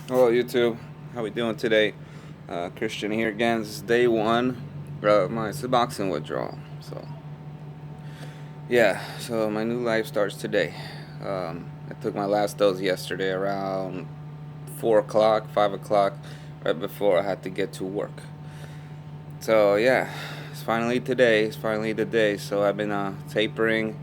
Hello, YouTube. How we doing today? Christian here again. This is day one of my suboxone withdrawal. So my new life starts today. I took my last dose yesterday around 4 o'clock, 5 o'clock, right before I had to get to work. So yeah, it's finally today. It's finally the day. So I've been tapering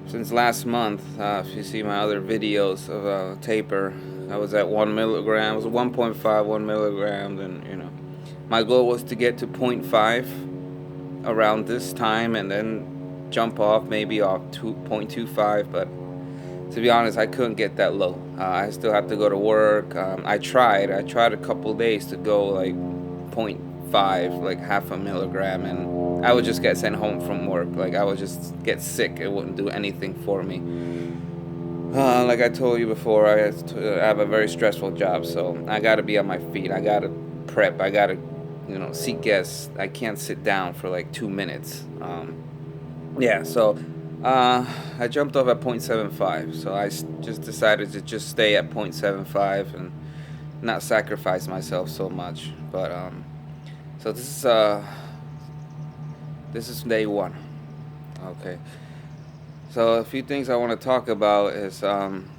since last month. If you see my other videos of taper, I was at 1 milligram. It was 1.5, 1 milligram, and my goal was to get to zero point 0.5 around this time, and then jump off maybe off 2.25. But to be honest, I couldn't get that low. I still have to go to work. I tried. I tried a couple days to go like zero point 0.5, like half a milligram, and I would just get sent home from work. Like I would just get sick. It wouldn't do anything for me. Like I told you before, I have a very stressful job, so I gotta be on my feet. I gotta prep. I gotta, seat guests. I can't sit down for like 2 minutes. Yeah, so I jumped off at 0.75. So just decided to just stay at 0.75 and not sacrifice myself so much. But so this is day one. Okay. So a few things I want to talk about is I'm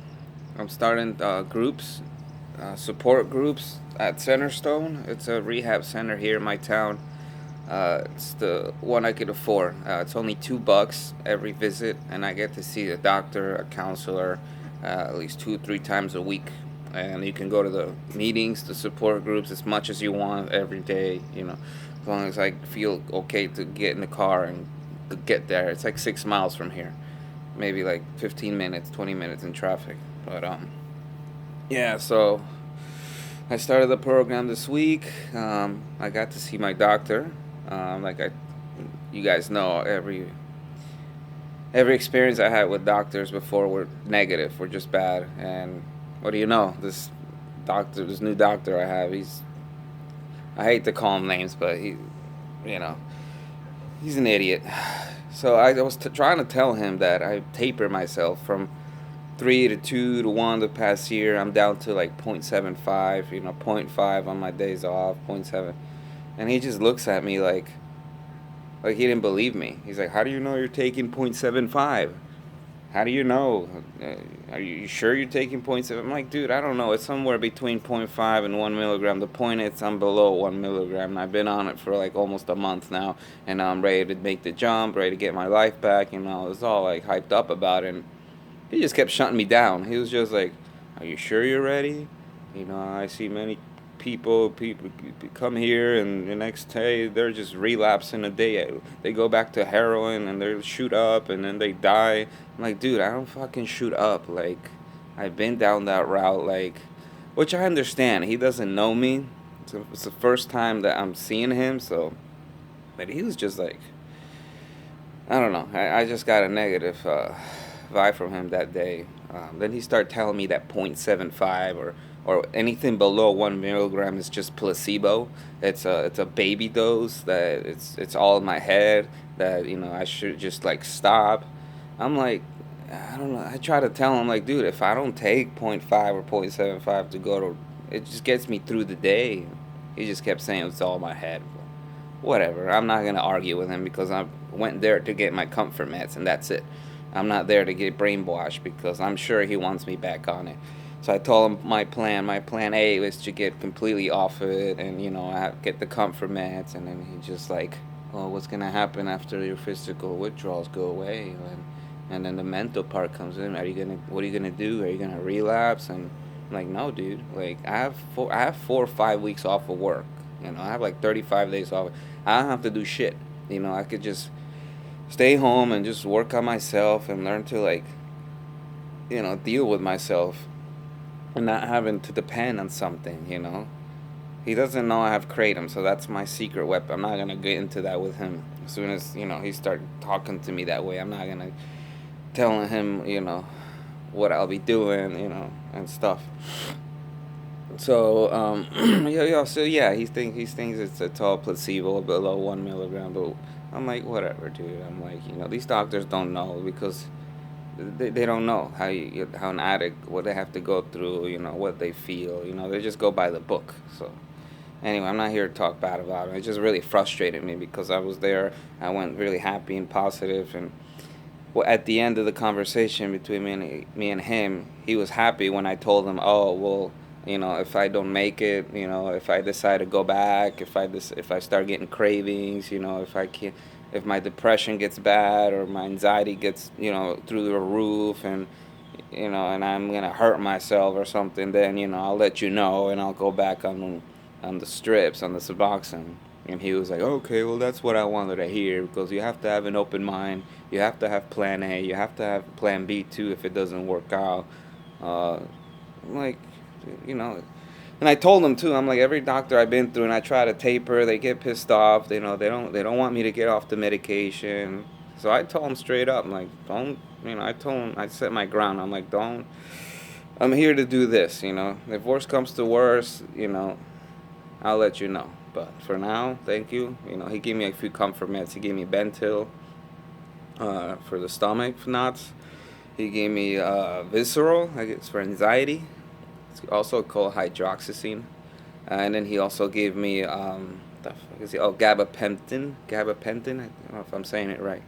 starting groups, support groups at Centerstone. It's a rehab center here in my town. It's the one I could afford. It's only $2 every visit, and I get to see a doctor, a counselor, at least 2 or 3 times a week. And you can go to the meetings, the support groups, as much as you want every day. As long as I feel okay to get in the car and to get there. It's like 6 miles from here, maybe like 15 minutes, 20 minutes in traffic. But yeah. So I started the program this week. I got to see my doctor. You guys know, every experience I had with doctors before were negative, were just bad. And what do you know? This new doctor I have, I hate to call him names, but you know, he's an idiot. So I was trying to tell him that I taper myself from 3 to 2 to 1 the past year. I'm down to like 0.75, zero point 0.5 on my days off, zero point 0.7. And he just looks at me like he didn't believe me. He's like, "How do you know you're taking 0.75? How do you know? Are you sure you're taking 0.7?" I'm like, "Dude, I don't know. It's somewhere between zero point 0.5 and 1 milligram. The point is I'm below 1 milligram. I've been on it for like almost a month now, and I'm ready to make the jump, ready to get my life back. I was all like hyped up about it. And he just kept shutting me down. He was just like, "Are you sure you're ready? I see many people come here, and the next day they're just relapsing a day. They go back to heroin and they shoot up and then they die." I'm like, "Dude, I don't fucking shoot up. Like, I've been down that route. Like, which I understand. He doesn't know me. It's the first time that I'm seeing him. So, but he was just like, I don't know. I just got a negative vibe from him that day. Then he started telling me that 0.75 or anything below 1 milligram is just placebo. It's a baby dose, that it's all in my head, that I should just like stop. I'm like, I don't know. I try to tell him, like, dude, if I don't take zero point 0.5 or 0.75 to go to, it just gets me through the day. He just kept saying it's all in my head. Whatever. I'm not gonna argue with him because I went there to get my comfort meds and that's it. I'm not there to get brainwashed because I'm sure he wants me back on it. So I told him my plan. My plan A was to get completely off of it, and get the comfort meds. And then he just like, "Oh, what's gonna happen after your physical withdrawals go away?" And then the mental part comes in. What are you gonna do? Are you gonna relapse? And I'm like, "No, dude. Like I have 4 or 5 weeks off of work. I have like 35 days off. I don't have to do shit. I could just stay home and just work on myself and learn to, like, deal with myself and not having to depend on something. He doesn't know I have kratom, so that's my secret weapon. I'm not gonna get into that with him. As soon as he started talking to me that way, I'm not gonna tell him what I'll be doing, and stuff. So yeah. So yeah, he thinks it's all placebo below 1 milligram, but I'm like, whatever, dude. I'm like, these doctors don't know because they don't know how an addict, what they have to go through, what they feel, they just go by the book. So anyway, I'm not here to talk bad about it. It just really frustrated me because I was there. I went really happy and positive, and well, at the end of the conversation between me and him, he was happy when I told him, "Oh, well, if I don't make it, if I decide to go back, if I start getting cravings, if I can't, if my depression gets bad or my anxiety gets, through the roof, and I'm gonna hurt myself or something, then I'll let you know, and I'll go back on the strips, on the suboxone." And he was like, "Okay, well, that's what I wanted to hear, because you have to have an open mind. You have to have plan A. You have to have plan B too if it doesn't work out." Uh, like, you know, and I told him too. I'm like, every doctor I've been through, and I try to taper, they get pissed off. They don't want me to get off the medication. So I told him straight up, I'm like, don't. I told him, I set my ground. I'm like, don't. I'm here to do this. If worse comes to worse, I'll let you know. But for now, thank you. He gave me a few comfort meds. He gave me Bentil for the stomach knots. He gave me Visceral, I guess, for anxiety. It's also called hydroxyzine. And then he also gave me, the fuck is it? Oh, gabapentin. Gabapentin. I don't know if I'm saying it right.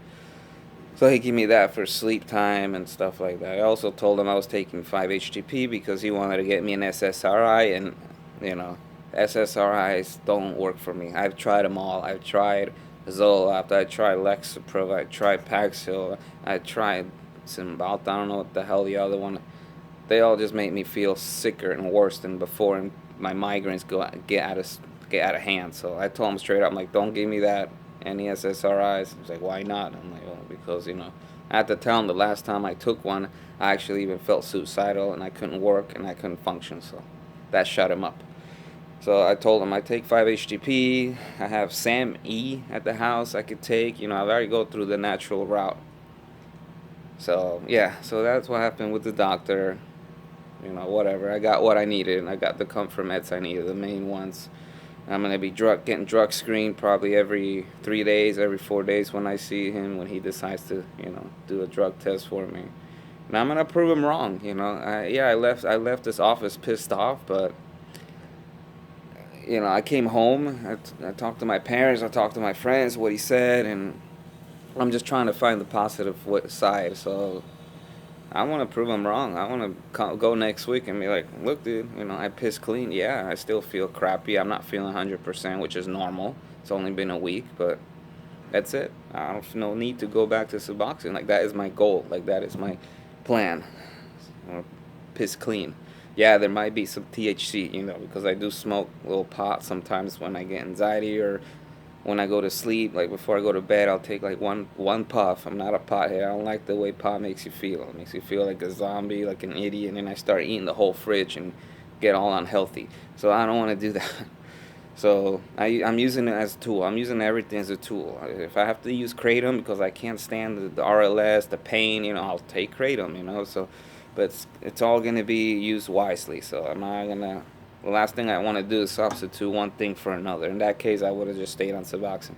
So he gave me that for sleep time and stuff like that. I also told him I was taking 5-HTP because he wanted to get me an SSRI, and you know, SSRIs don't work for me. I've tried them all. I've tried Zoloft, I tried Lexapro, I tried Paxil, I tried Cymbalta. I don't know what the hell the other one. They all just make me feel sicker and worse than before, and my migraines get out of hand. So I told him straight up, I'm like, don't give me that any SSRIs. He's like, why not? I'm like, well, because I had to tell him the last time I took one, I actually even felt suicidal and I couldn't work and I couldn't function. So that shut him up. So I told him I take 5-HTP. I have Sam E at the house I could take. I've already go through the natural route. So yeah, so that's what happened with the doctor. Whatever. I got what I needed. I got the comfort meds I needed, the main ones. I'm gonna be getting drug screened probably every 3 days, every 4 days when I see him, when he decides to, do a drug test for me. And I'm gonna prove him wrong. I left this office pissed off, but I came home. I talked to my parents. I talked to my friends. What he said, and I'm just trying to find the positive side. So I want to prove him wrong. I want to go next week and be like, look, dude, I pissed clean. Yeah, I still feel crappy. I'm not feeling 100%, which is normal. It's only been a week, but that's it. I don't no need to go back to Suboxone. Like, that is my goal. Like, that is my plan. Piss clean. Yeah, there might be some THC, because I do smoke a little pot sometimes when I get anxiety, or when I go to sleep. Like, before I go to bed, I'll take like one puff. I'm not a pothead. I don't like the way pot makes you feel. It makes you feel like a zombie, like an idiot, and then I start eating the whole fridge and get all unhealthy. So I don't want to do that. So I'm using it as a tool. I'm using everything as a tool. If I have to use kratom because I can't stand the RLS, the pain, I'll take kratom. So, but it's all gonna be used wisely. So I'm not gonna. The last thing I want to do is substitute one thing for another. In that case, I would have just stayed on Suboxone.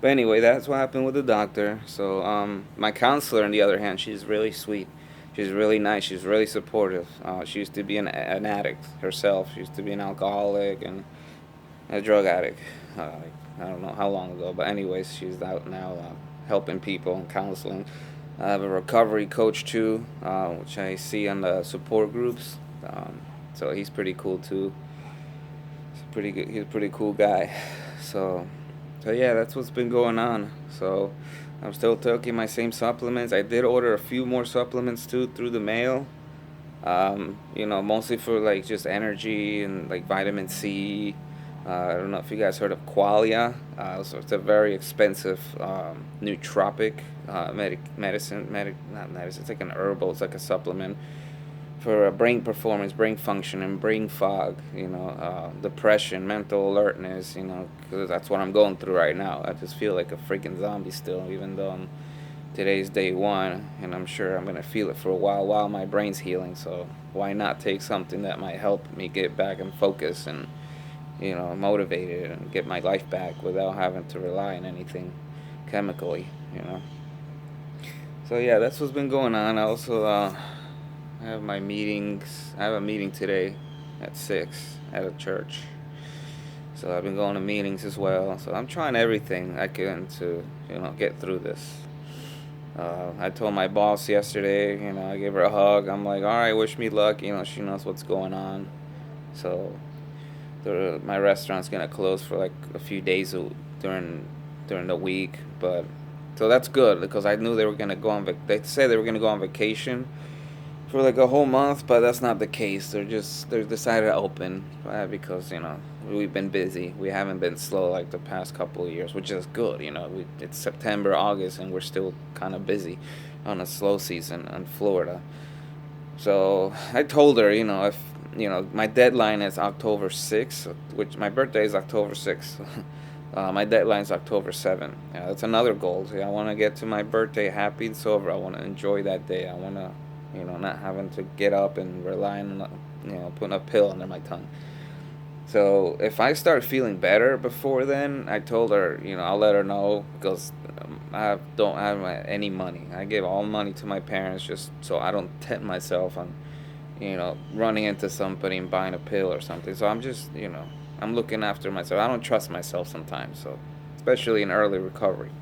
But anyway, that's what happened with the doctor. So my counselor, on the other hand, she's really sweet. She's really nice. She's really supportive. She used to be an addict herself. She used to be an alcoholic and a drug addict. I don't know how long ago, but anyways, she's out now helping people and counseling. I have a recovery coach too, which I see on the support groups. So he's pretty cool too. He's pretty good. He's a pretty cool guy. So yeah, that's what's been going on. So I'm still taking my same supplements. I did order a few more supplements too through the mail. Mostly for like just energy and like vitamin C. I don't know if you guys heard of Qualia. So it's a very expensive nootropic not medicine. It's like an herbal. It's like a supplement for brain performance, brain function, and brain fog. Depression, mental alertness. Because that's what I'm going through right now. I just feel like a freaking zombie still, even though today's day one, and I'm sure I'm gonna feel it for a while my brain's healing. So why not take something that might help me get back in focus and motivated and get my life back without having to rely on anything chemically. So yeah, that's what's been going on. I also I have my meetings. I have a meeting today at 6 at a church. So I've been going to meetings as well. So I'm trying everything I can to, get through this. I told my boss yesterday, I gave her a hug. I'm like, all right, wish me luck. She knows what's going on. So my restaurant's gonna close for like a few days during during the week, but so that's good because I knew they were gonna go on. They said they were gonna go on vacation for like a whole month, but that's not the case. They're decided to open because we've been busy. We haven't been slow like the past couple of years, which is good. It's September, August, and we're still kind of busy on a slow season in Florida. So I told her, if my deadline is October 6th, which my birthday is October 6th. My deadline is October 7th. Yeah, that's another goal. See, I want to get to my birthday happy and sober. I want to enjoy that day. I want to, not having to get up and relying on, putting a pill under my tongue. So if I start feeling better before then, I told her, I'll let her know because I don't have any money. I give all money to my parents just so I don't tempt myself on, running into somebody and buying a pill or something. So I'm just, I'm looking after myself. I don't trust myself sometimes, so especially in early recovery.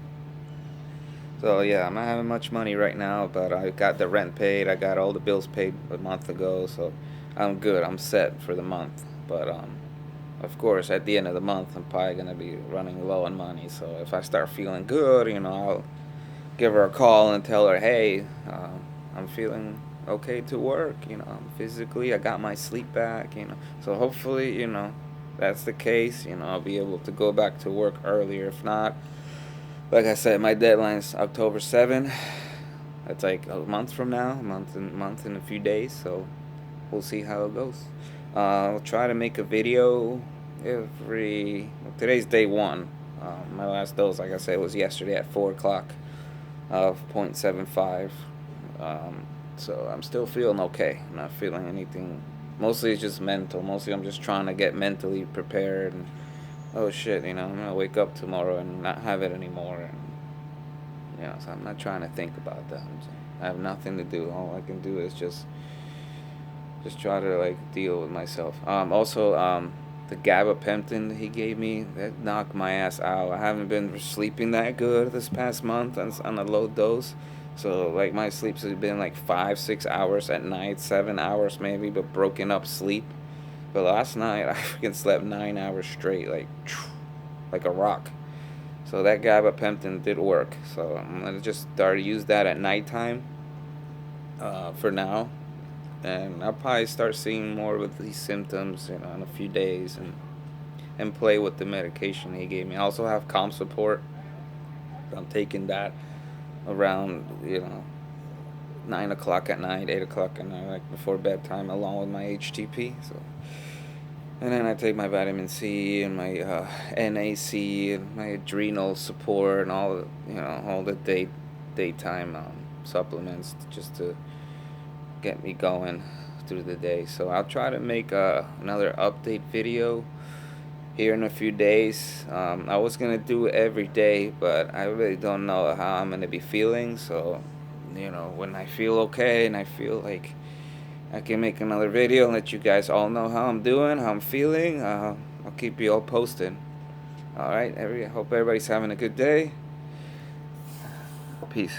So yeah, I'm not having much money right now, but I got the rent paid. I got all the bills paid a month ago, so I'm good. I'm set for the month. But of course, at the end of the month, I'm probably gonna be running low on money. So if I start feeling good, I'll give her a call and tell her, hey, I'm feeling okay to work. Physically, I got my sleep back. So hopefully, that's the case. I'll be able to go back to work earlier. If not, like I said, my deadline is October 7th. That's like a month from now, a month and a few days. So we'll see how it goes. I'll try to make a video today's day one. My last dose, like I said, was yesterday at 4 o'clock of 0.75. So I'm still feeling okay. I'm not feeling anything. Mostly it's just mental. Mostly I'm just trying to get mentally prepared. And oh shit, I'm gonna wake up tomorrow and not have it anymore. And so I'm not trying to think about that. I have nothing to do. All I can do is just try to like deal with myself. Also, the gabapentin he gave me that knocked my ass out. I haven't been sleeping that good this past month on a low dose. So like my sleeps have been like 5-6 hours at night, 7 hours maybe, but broken up sleep. But last night I freaking slept 9 hours straight, like a rock. So that gabapentin did work. So I'm gonna just start to use that at nighttime, for now, and I'll probably start seeing more with these symptoms, in a few days, and play with the medication he gave me. I also have calm support. I'm taking that around 9 o'clock at night, 8 o'clock at night, like before bedtime, along with my HTP. So, and then I take my vitamin C and my NAC and my adrenal support and all the daytime supplements just to get me going through the day. So I'll try to make another update video here in a few days. I was gonna do it every day, but I really don't know how I'm gonna be feeling. So, when I feel okay and I feel like I can make another video and let you guys all know how I'm doing, how I'm feeling, I'll keep you all posted. All right, hope everybody's having a good day. Peace.